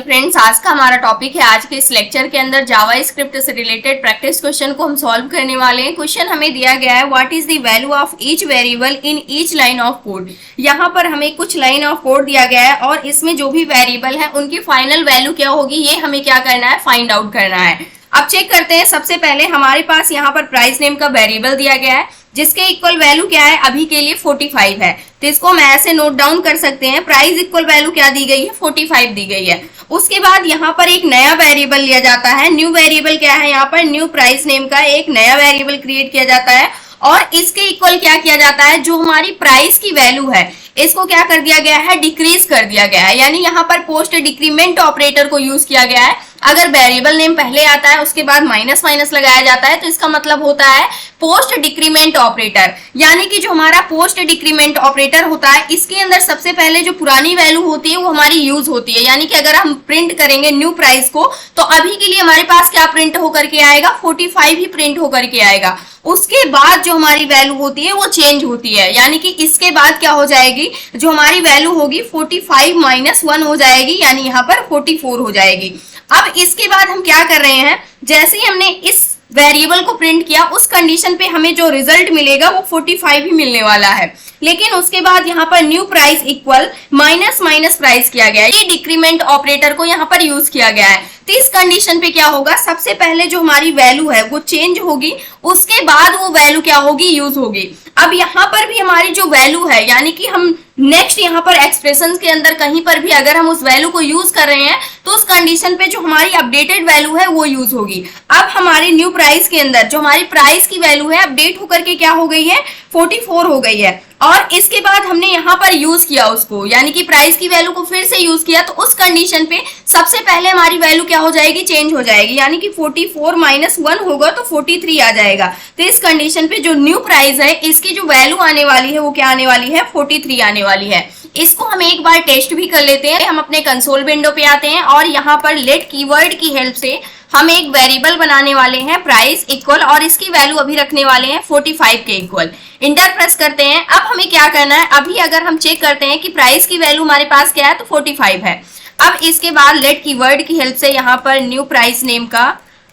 Friends, आज का हमारा टॉपिक है। आज के इस लेक्चर के अंदर जावा स्क्रिप्ट से रिलेटेड प्रैक्टिस क्वेश्चन को हम सॉल्व करने वाले हैं। क्वेश्चन हमें दिया गया है, what is the value of each variable in each line of code. यहाँ पर हमें कुछ लाइन ऑफ कोड दिया गया है और इसमें जो भी वेरिएबल है उनकी फाइनल वैल्यू क्या होगी, ये हमें क्या करना है, फाइंड आउट करना है। अब चेक करते हैं। सबसे पहले हमारे पास यहाँ पर प्राइस नेम का वेरिएबल दिया गया है जिसके इक्वल वैल्यू क्या है, अभी के लिए 45 है। तो इसको हम ऐसे नोट डाउन कर सकते हैं। प्राइस इक्वल वैल्यू क्या दी गई है, 45 दी गई है। उसके बाद यहाँ पर एक नया वेरिएबल लिया जाता है। न्यू वेरिएबल क्या है, यहाँ पर न्यू प्राइस नेम का एक नया वेरिएबल क्रिएट किया जाता है और इसके इक्वल क्या किया जाता है, जो हमारी प्राइस की वैल्यू है इसको क्या कर दिया गया है, डिक्रीज कर दिया गया है। यानी यहाँ पर पोस्ट डिक्रीमेंट ऑपरेटर को यूज किया गया है। अगर वेरिएबल नेम पहले आता है उसके बाद माइनस माइनस लगाया जाता है तो इसका मतलब होता है पोस्ट डिक्रीमेंट ऑपरेटर। यानी कि जो हमारा पोस्ट डिक्रीमेंट ऑपरेटर होता है इसके अंदर सबसे पहले जो पुरानी वैल्यू होती है वो हमारी यूज होती है। यानी कि अगर हम प्रिंट करेंगे न्यू प्राइस को तो अभी के लिए हमारे पास क्या प्रिंट होकर के आएगा, 45 ही प्रिंट होकर के आएगा। उसके बाद जो हमारी वैल्यू होती है वो चेंज होती है। यानी कि इसके बाद क्या हो जाएगी, जो हमारी वैल्यू होगी 45 माइनस 1 हो जाएगी, यानी यहाँ पर 44 हो जाएगी। अब इसके बाद हम क्या कर रहे हैं, जैसे ही हमने इस वेरिएबल को प्रिंट किया उस कंडीशन पे हमें जो रिजल्ट मिलेगा वो 45 ही मिलने वाला है। लेकिन उसके बाद यहाँ पर new price equal minus minus price किया गया है। ये डिक्रीमेंट ऑपरेटर को यहाँ पर यूज किया गया है। तो इस कंडीशन पे क्या होगा, सबसे पहले जो हमारी वैल्यू है वो चेंज होगी, उसके बाद वो वैल्यू क्या होगी, यूज होगी। अब यहाँ पर भी हमारी जो वैल्यू है, यानी कि हम नेक्स्ट यहाँ पर एक्सप्रेशन के अंदर कहीं पर भी अगर हम उस वैल्यू को यूज कर रहे हैं तो उस कंडीशन पे जो हमारी अपडेटेड वैल्यू है वो यूज होगी। अब हमारे न्यू प्राइस के अंदर जो हमारी प्राइस की वैल्यू है अपडेट होकर के क्या हो गई है, 44 हो गई है। और इसके बाद हमने यहाँ पर यूज किया उसको, यानी कि प्राइस की वैल्यू को फिर से यूज किया तो उस कंडीशन पे सबसे पहले हमारी वैल्यू क्या हो जाएगी, चेंज हो जाएगी। यानी कि 44 माइनस 1 होगा तो 43 आ जाएगा। तो इस कंडीशन पे जो न्यू प्राइस है इसकी जो वैल्यू आने वाली है वो क्या आने वाली है, 43 आने वाली है। इसको हम एक बार टेस्ट भी कर लेते हैं। हम अपने कंसोल विंडो पे आते हैं और यहाँ पर लेट कीवर्ड की हेल्प से हम एक वेरिएबल बनाने वाले हैं प्राइस इक्वल, और इसकी वैल्यू अभी रखने वाले हैं 45 के इक्वल। इंटर प्रेस करते हैं। अब हमें क्या करना है, अभी अगर हम चेक करते हैं कि प्राइस की वैल्यू हमारे पास क्या है तो 45 है। अब इसके बाद लेट कीवर्ड की हेल्प से यहाँ पर न्यू प्राइस नेम का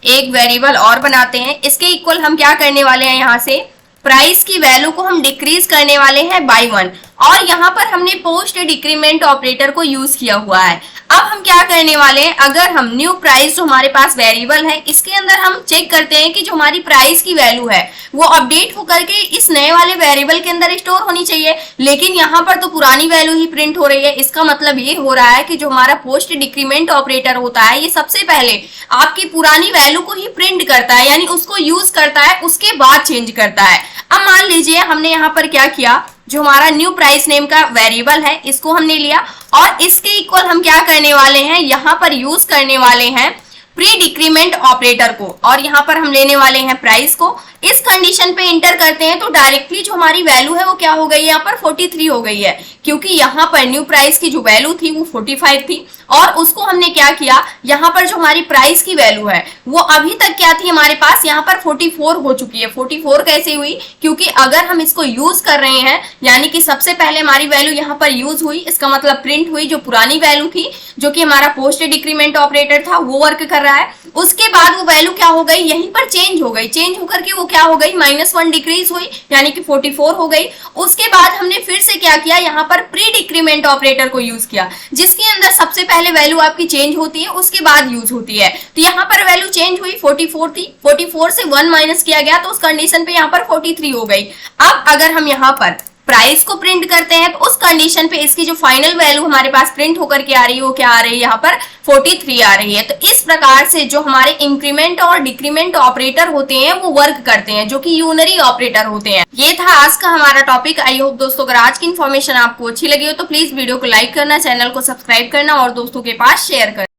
एक वेरिएबल और बनाते हैं। इसके इक्वल हम क्या करने वाले हैं, यहाँ से प्राइस की वैल्यू को हम डिक्रीज करने वाले हैं बाय 1, और यहाँ पर हमने पोस्ट डिक्रीमेंट ऑपरेटर को यूज किया हुआ है। अब हम क्या करने वाले हैं, अगर हम न्यू प्राइस जो हमारे पास वेरिएबल है इसके अंदर हम चेक करते हैं कि जो हमारी प्राइस की वैल्यू है वो अपडेट होकर के इस नए वाले वेरिएबल के अंदर स्टोर होनी चाहिए, लेकिन यहाँ पर तो पुरानी वैल्यू ही प्रिंट हो रही है। इसका मतलब ये हो रहा है कि जो हमारा पोस्ट डिक्रीमेंट ऑपरेटर होता है ये सबसे पहले आपकी पुरानी वैल्यू को ही प्रिंट करता है, यानी उसको यूज करता है, उसके बाद चेंज करता है। अब मान लीजिए हमने यहाँ पर क्या किया, जो हमारा न्यू प्राइस नेम का वेरिएबल है इसको हमने लिया और इसके इक्वल हम क्या करने वाले हैं, यहाँ पर यूज करने वाले हैं प्री डिक्रीमेंट ऑपरेटर को, और यहाँ पर हम लेने वाले हैं प्राइस को। इस कंडीशन पे इंटर करते हैं तो डायरेक्टली जो हमारी वैल्यू है वो क्या हो गई है, यहाँ पर 43 हो गई है, क्योंकि यहाँ पर न्यू प्राइस की जो वैल्यू थी वो 45 थी और उसको हमने क्या किया, यहाँ पर जो हमारी प्राइस की वैल्यू है वो अभी तक क्या थी हमारे पास, यहाँ पर 44 हो चुकी है। 44 कैसे हुई, क्योंकि अगर हम इसको यूज कर रहे हैं यानी कि सबसे पहले हमारी वैल्यू यहाँ पर यूज हुई, इसका मतलब प्रिंट हुई जो पुरानी वैल्यू थी जो कि हमारा पोस्ट डिक्रीमेंट ऑपरेटर था वो वर्क कर रहा है। उसके बाद वो वैल्यू क्या हो गई, यहीं पर चेंज हो गई, चेंज होकर के वो क्या हो गई, -1 डिक्रीज हुई यानी कि 44 हो गई। उसके बाद हमने फिर से क्या किया, यहाँ पर प्री डिक्रीमेंट ऑपरेटर को यूज किया जिसके अंदर सबसे पहले वैल्यू आपकी चेंज होती है उसके बाद यूज होती है। तो यहाँ पर वैल्यू चेंज हुई, 44 थी, 44 से 1 माइनस किया गया तो उस कंडीशन पे यहाँ पर 43 हो गई। अब अगर हम यहाँ पर प्राइस को प्रिंट करते हैं तो उस कंडीशन पे इसकी जो फाइनल वैल्यू हमारे पास प्रिंट होकर के आ रही है वो क्या आ रही है, यहाँ पर 43 आ रही है। तो इस प्रकार से जो हमारे इंक्रीमेंट और डिक्रीमेंट ऑपरेटर होते हैं वो वर्क करते हैं, जो कि यूनरी ऑपरेटर होते हैं। ये था आज का हमारा टॉपिक। आई होप दोस्तों अगर आज की इन्फॉर्मेशन आपको अच्छी लगी हो तो प्लीज वीडियो को लाइक करना, चैनल को सब्सक्राइब करना और दोस्तों के पास शेयर करना।